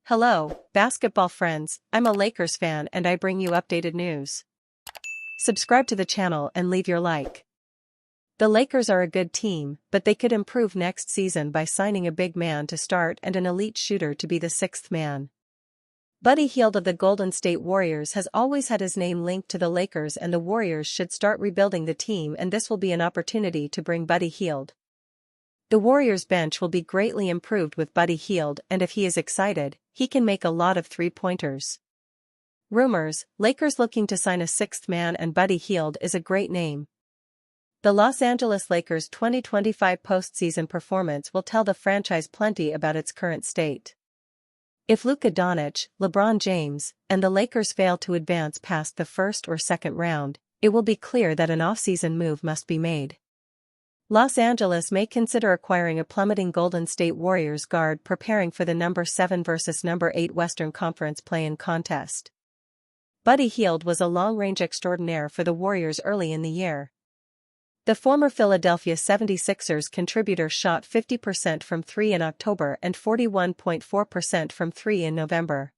Hello, basketball friends, I'm a Lakers fan and I bring you updated news. Subscribe to the channel and leave your like. The Lakers are a good team, but they could improve next season by signing a big man to start and an elite shooter to be the sixth man. Buddy Hield of the Golden State Warriors has always had his name linked to the Lakers, and the Warriors should start rebuilding the team, and this will be an opportunity to bring Buddy Hield. The Warriors bench will be greatly improved with Buddy Hield, and if he is excited, he can make a lot of three-pointers. Rumors: Lakers looking to sign a sixth man, and Buddy Hield is a great name. The Los Angeles Lakers' 2025 postseason performance will tell the franchise plenty about its current state. If Luka Doncic, LeBron James, and the Lakers fail to advance past the first or second round, it will be clear that an off-season move must be made. Los Angeles may consider acquiring a plummeting Golden State Warriors guard, preparing for the number 7 versus number 8 Western Conference play-in contest. Buddy Hield was a long-range extraordinaire for the Warriors early in the year. The former Philadelphia 76ers contributor shot 50% from 3 in October and 41.4% from 3 in November.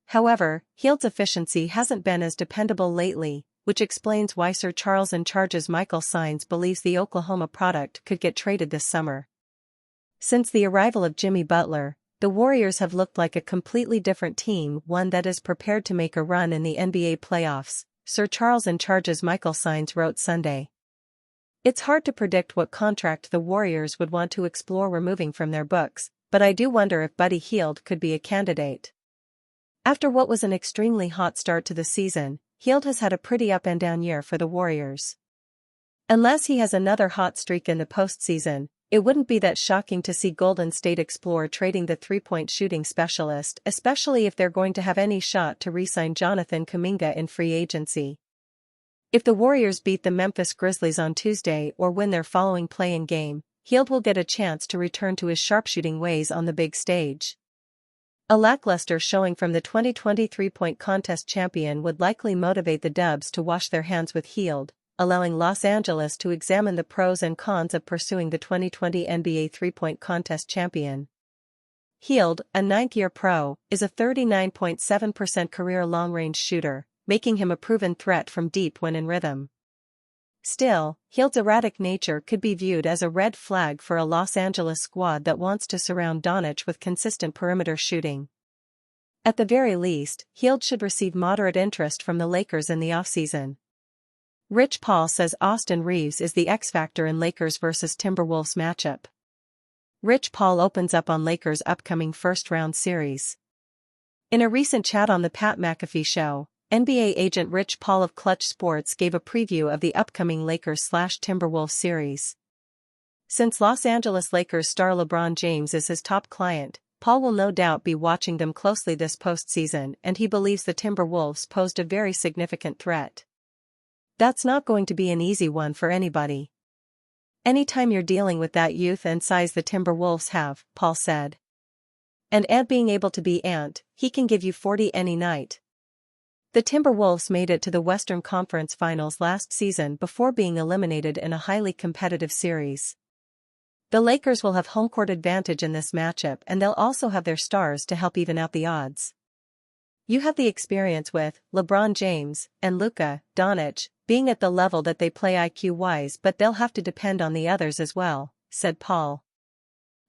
However, Hield's efficiency hasn't been as dependable lately, which explains why Sir Charles in Charge's Michael Sines believes the Oklahoma product could get traded this summer. Since the arrival of Jimmy Butler, the Warriors have looked like a completely different team, one that is prepared to make a run in the NBA playoffs, Sir Charles in Charge's Michael Sines wrote Sunday. It's hard to predict what contract the Warriors would want to explore removing from their books, but I do wonder if Buddy Hield could be a candidate. After what was an extremely hot start to the season, Hield has had a pretty up-and-down year for the Warriors. Unless he has another hot streak in the postseason, it wouldn't be that shocking to see Golden State explore trading the three-point shooting specialist, especially if they're going to have any shot to re-sign Jonathan Kuminga in free agency. If the Warriors beat the Memphis Grizzlies on Tuesday or win their following play-in game, Hield will get a chance to return to his sharpshooting ways on the big stage. A lackluster showing from the 2020 three-point contest champion would likely motivate the Dubs to wash their hands with Hield, allowing Los Angeles to examine the pros and cons of pursuing the 2020 NBA three-point contest champion. Hield, a ninth-year pro, is a 39.7% career long-range shooter, making him a proven threat from deep when in rhythm. Still, Hield's erratic nature could be viewed as a red flag for a Los Angeles squad that wants to surround Doncic with consistent perimeter shooting. At the very least, Hield should receive moderate interest from the Lakers in the offseason. Rich Paul says Austin Reaves is the X-factor in Lakers vs Timberwolves matchup. Rich Paul opens up on Lakers' upcoming first-round series. In a recent chat on the Pat McAfee Show, NBA agent Rich Paul of Clutch Sports gave a preview of the upcoming Lakers/Timberwolves series. Since Los Angeles Lakers star LeBron James is his top client, Paul will no doubt be watching them closely this postseason, and he believes the Timberwolves posed a very significant threat. That's not going to be an easy one for anybody. Anytime you're dealing with that youth and size the Timberwolves have, Paul said. And being able to be Ant, he can give you 40 any night. The Timberwolves made it to the Western Conference Finals last season before being eliminated in a highly competitive series. The Lakers will have home court advantage in this matchup, and they'll also have their stars to help even out the odds. You have the experience with LeBron James and Luka Doncic being at the level that they play IQ-wise, but they'll have to depend on the others as well, said Paul.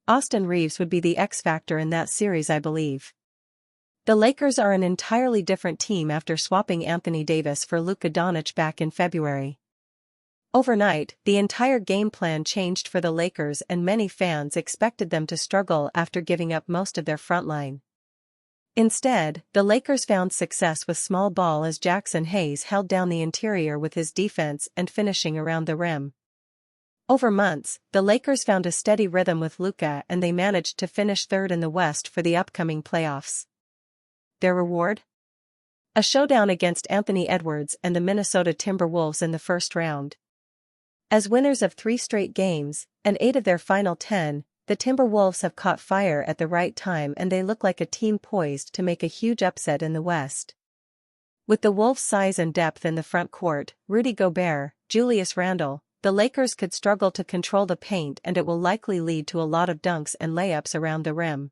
Austin Reaves would be the X-factor in that series, I believe. The Lakers are an entirely different team after swapping Anthony Davis for Luka Doncic back in February. Overnight, the entire game plan changed for the Lakers, and many fans expected them to struggle after giving up most of their frontline. Instead, the Lakers found success with small ball as Jackson Hayes held down the interior with his defense and finishing around the rim. Over months, the Lakers found a steady rhythm with Luka, and they managed to finish third in the West for the upcoming playoffs. Their reward? A showdown against Anthony Edwards and the Minnesota Timberwolves in the first round. As winners of 3 straight games, and 8 of their final 10, the Timberwolves have caught fire at the right time, and they look like a team poised to make a huge upset in the West. With the Wolves' size and depth in the front court, Rudy Gobert, Julius Randle, the Lakers could struggle to control the paint, and it will likely lead to a lot of dunks and layups around the rim.